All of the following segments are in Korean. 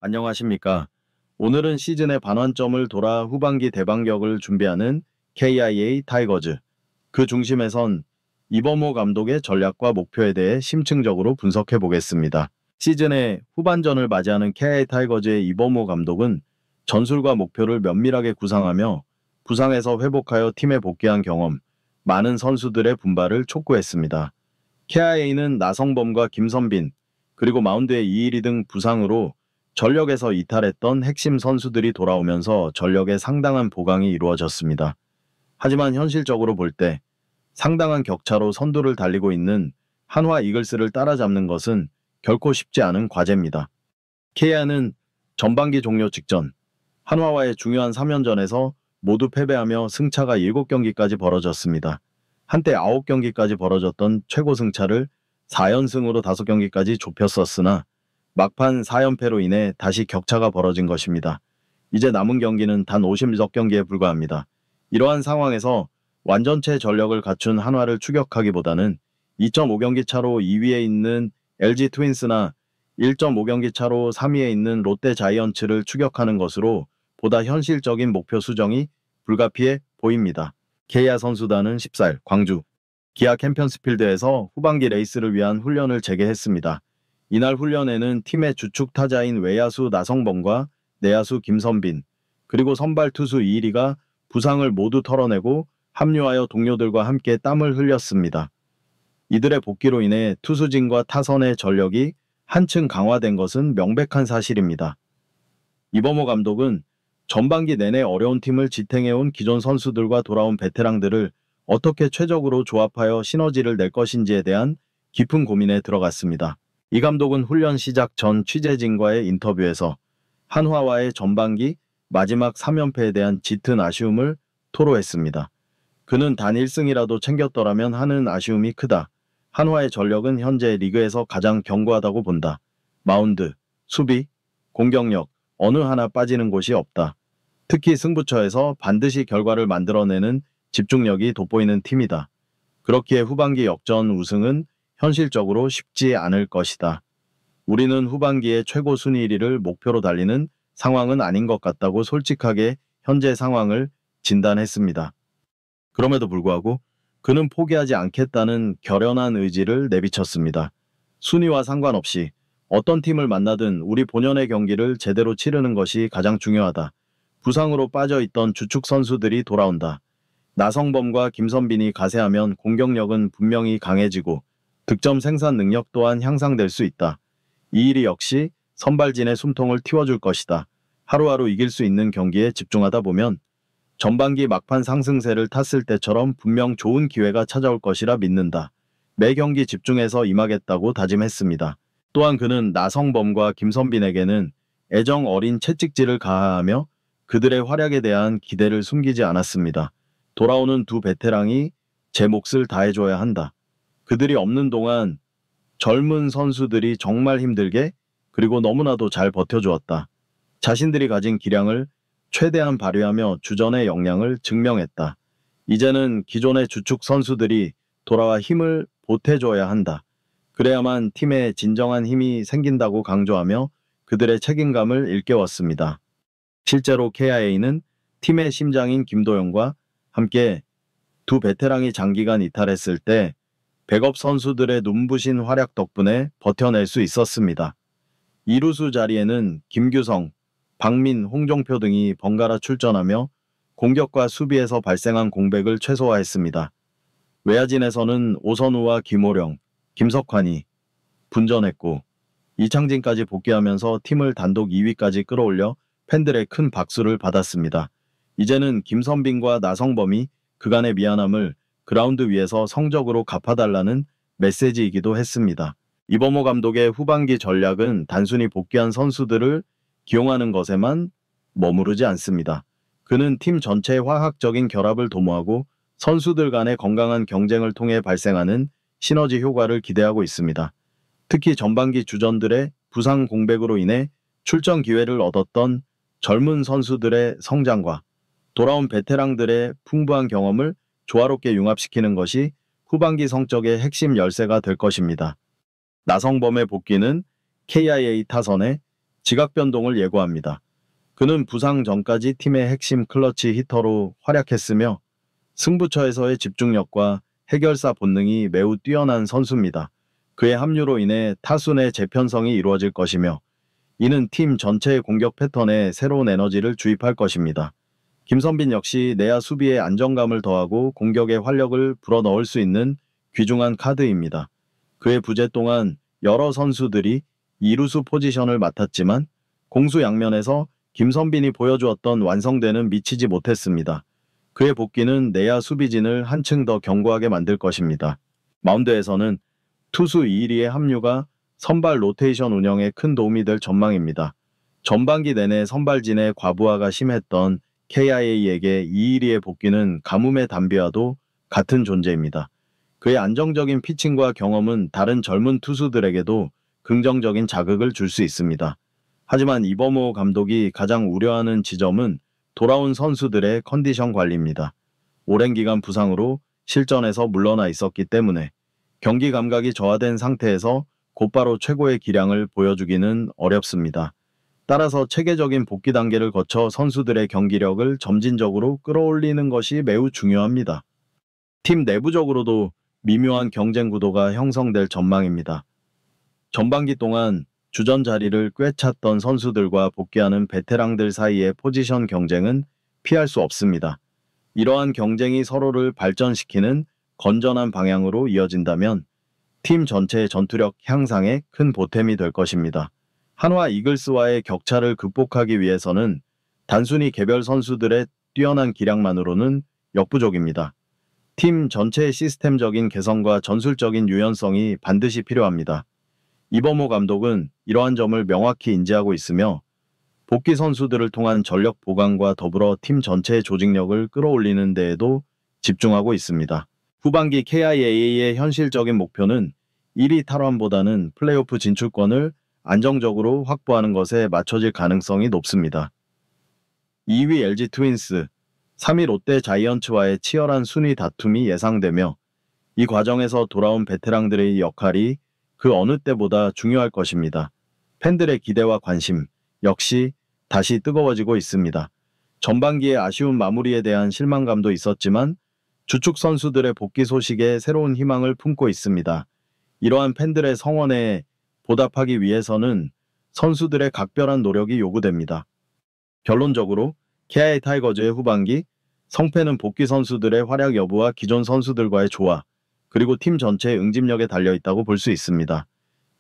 안녕하십니까. 오늘은 시즌의 반환점을 돌아 후반기 대반격을 준비하는 KIA 타이거즈. 그 중심에선 이범호 감독의 전략과 목표에 대해 심층적으로 분석해 보겠습니다. 시즌의 후반전을 맞이하는 KIA 타이거즈의 이범호 감독은 전술과 목표를 면밀하게 구상하며 부상에서 회복하여 팀에 복귀한 경험, 많은 선수들의 분발을 촉구했습니다. KIA는 나성범과 김선빈, 그리고 마운드의 이일이 등 부상으로 전력에서 이탈했던 핵심 선수들이 돌아오면서 전력에 상당한 보강이 이루어졌습니다. 하지만 현실적으로 볼 때 상당한 격차로 선두를 달리고 있는 한화 이글스를 따라잡는 것은 결코 쉽지 않은 과제입니다. KIA는 전반기 종료 직전 한화와의 중요한 3연전에서 모두 패배하며 승차가 7경기까지 벌어졌습니다. 한때 9경기까지 벌어졌던 최고 승차를 4연승으로 5경기까지 좁혔었으나 막판 4연패로 인해 다시 격차가 벌어진 것입니다. 이제 남은 경기는 단 50몇 경기에 불과합니다. 이러한 상황에서 완전체 전력을 갖춘 한화를 추격하기보다는 2.5경기 차로 2위에 있는 LG 트윈스나 1.5경기 차로 3위에 있는 롯데 자이언츠를 추격하는 것으로 보다 현실적인 목표 수정이 불가피해 보입니다. KIA 선수단은 14일 광주 기아 캠편스필드에서 후반기 레이스를 위한 훈련을 재개했습니다. 이날 훈련에는 팀의 주축 타자인 외야수 나성범과 내야수 김선빈, 그리고 선발 투수 이일이가 부상을 모두 털어내고 합류하여 동료들과 함께 땀을 흘렸습니다. 이들의 복귀로 인해 투수진과 타선의 전력이 한층 강화된 것은 명백한 사실입니다. 이범호 감독은 전반기 내내 어려운 팀을 지탱해온 기존 선수들과 돌아온 베테랑들을 어떻게 최적으로 조합하여 시너지를 낼 것인지에 대한 깊은 고민에 들어갔습니다. 이 감독은 훈련 시작 전 취재진과의 인터뷰에서 한화와의 전반기 마지막 3연패에 대한 짙은 아쉬움을 토로했습니다. 그는 단 1승이라도 챙겼더라면 하는 아쉬움이 크다. 한화의 전력은 현재 리그에서 가장 견고하다고 본다. 마운드, 수비, 공격력 어느 하나 빠지는 곳이 없다. 특히 승부처에서 반드시 결과를 만들어내는 집중력이 돋보이는 팀이다. 그렇기에 후반기 역전 우승은 현실적으로 쉽지 않을 것이다. 우리는 후반기에 최고 순위 1위를 목표로 달리는 상황은 아닌 것 같다고 솔직하게 현재 상황을 진단했습니다. 그럼에도 불구하고 그는 포기하지 않겠다는 결연한 의지를 내비쳤습니다. 순위와 상관없이 어떤 팀을 만나든 우리 본연의 경기를 제대로 치르는 것이 가장 중요하다. 부상으로 빠져있던 주축 선수들이 돌아온다. 나성범과 김선빈이 가세하면 공격력은 분명히 강해지고 득점 생산 능력 또한 향상될 수 있다. 이 일이 역시 선발진의 숨통을 틔워줄 것이다. 하루하루 이길 수 있는 경기에 집중하다 보면 전반기 막판 상승세를 탔을 때처럼 분명 좋은 기회가 찾아올 것이라 믿는다. 매 경기 집중해서 임하겠다고 다짐했습니다. 또한 그는 나성범과 김선빈에게는 애정 어린 채찍질을 가하하며 그들의 활약에 대한 기대를 숨기지 않았습니다. 돌아오는 두 베테랑이 제 몫을 다해줘야 한다. 그들이 없는 동안 젊은 선수들이 정말 힘들게 그리고 너무나도 잘 버텨주었다. 자신들이 가진 기량을 최대한 발휘하며 주전의 역량을 증명했다. 이제는 기존의 주축 선수들이 돌아와 힘을 보태줘야 한다. 그래야만 팀에 진정한 힘이 생긴다고 강조하며 그들의 책임감을 일깨웠습니다. 실제로 KIA는 팀의 심장인 김도영과 함께 두 베테랑이 장기간 이탈했을 때 백업 선수들의 눈부신 활약 덕분에 버텨낼 수 있었습니다. 이루수 자리에는 김규성, 박민, 홍종표 등이 번갈아 출전하며 공격과 수비에서 발생한 공백을 최소화했습니다. 외야진에서는 오선우와 김호령, 김석환이 분전했고 이창진까지 복귀하면서 팀을 단독 2위까지 끌어올려 팬들의 큰 박수를 받았습니다. 이제는 김선빈과 나성범이 그간의 미안함을 그라운드 위에서 성적으로 갚아달라는 메시지이기도 했습니다. 이범호 감독의 후반기 전략은 단순히 복귀한 선수들을 기용하는 것에만 머무르지 않습니다. 그는 팀 전체의 화학적인 결합을 도모하고 선수들 간의 건강한 경쟁을 통해 발생하는 시너지 효과를 기대하고 있습니다. 특히 전반기 주전들의 부상 공백으로 인해 출전 기회를 얻었던 젊은 선수들의 성장과 돌아온 베테랑들의 풍부한 경험을 조화롭게 융합시키는 것이 후반기 성적의 핵심 열쇠가 될 것입니다. 나성범의 복귀는 KIA 타선에 지각 변동을 예고합니다. 그는 부상 전까지 팀의 핵심 클러치 히터로 활약했으며 승부처에서의 집중력과 해결사 본능이 매우 뛰어난 선수입니다. 그의 합류로 인해 타수 내 재편성이 이루어질 것이며 이는 팀 전체의 공격 패턴에 새로운 에너지를 주입할 것입니다. 김선빈 역시 내야 수비에 안정감을 더하고 공격에 활력을 불어넣을 수 있는 귀중한 카드입니다. 그의 부재 동안 여러 선수들이 이루수 포지션을 맡았지만 공수 양면에서 김선빈이 보여주었던 완성도에는 미치지 못했습니다. 그의 복귀는 내야 수비진을 한층 더 견고하게 만들 것입니다. 마운드에서는 투수 이일이의 합류가 선발 로테이션 운영에 큰 도움이 될 전망입니다. 전반기 내내 선발진의 과부하가 심했던 KIA에게 이일이의 복귀는 가뭄의 단비와도 같은 존재입니다. 그의 안정적인 피칭과 경험은 다른 젊은 투수들에게도 긍정적인 자극을 줄 수 있습니다. 하지만 이범호 감독이 가장 우려하는 지점은 돌아온 선수들의 컨디션 관리입니다. 오랜 기간 부상으로 실전에서 물러나 있었기 때문에 경기 감각이 저하된 상태에서 곧바로 최고의 기량을 보여주기는 어렵습니다. 따라서 체계적인 복귀 단계를 거쳐 선수들의 경기력을 점진적으로 끌어올리는 것이 매우 중요합니다. 팀 내부적으로도 미묘한 경쟁 구도가 형성될 전망입니다. 전반기 동안 주전 자리를 꿰찼던 선수들과 복귀하는 베테랑들 사이의 포지션 경쟁은 피할 수 없습니다. 이러한 경쟁이 서로를 발전시키는 건전한 방향으로 이어진다면 팀 전체의 전투력 향상에 큰 보탬이 될 것입니다. 한화 이글스와의 격차를 극복하기 위해서는 단순히 개별 선수들의 뛰어난 기량만으로는 역부족입니다. 팀 전체의 시스템적인 개선과 전술적인 유연성이 반드시 필요합니다. 이범호 감독은 이러한 점을 명확히 인지하고 있으며 복귀 선수들을 통한 전력 보강과 더불어 팀 전체의 조직력을 끌어올리는 데에도 집중하고 있습니다. 후반기 KIA의 현실적인 목표는 1위 탈환보다는 플레이오프 진출권을 안정적으로 확보하는 것에 맞춰질 가능성이 높습니다. 2위 LG 트윈스, 3위 롯데 자이언츠와의 치열한 순위 다툼이 예상되며 이 과정에서 돌아온 베테랑들의 역할이 그 어느 때보다 중요할 것입니다. 팬들의 기대와 관심 역시 다시 뜨거워지고 있습니다. 전반기의 아쉬운 마무리에 대한 실망감도 있었지만 주축 선수들의 복귀 소식에 새로운 희망을 품고 있습니다. 이러한 팬들의 성원에 보답하기 위해서는 선수들의 각별한 노력이 요구됩니다. 결론적으로 KI 타이거즈의 후반기 성패는 복귀 선수들의 활약 여부와 기존 선수들과의 조화, 그리고 팀 전체의 응집력에 달려있다고 볼 수 있습니다.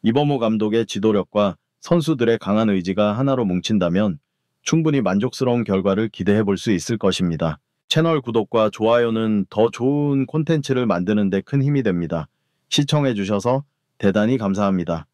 이범호 감독의 지도력과 선수들의 강한 의지가 하나로 뭉친다면 충분히 만족스러운 결과를 기대해 볼 수 있을 것입니다. 채널 구독과 좋아요는 더 좋은 콘텐츠를 만드는 데 큰 힘이 됩니다. 시청해 주셔서 대단히 감사합니다.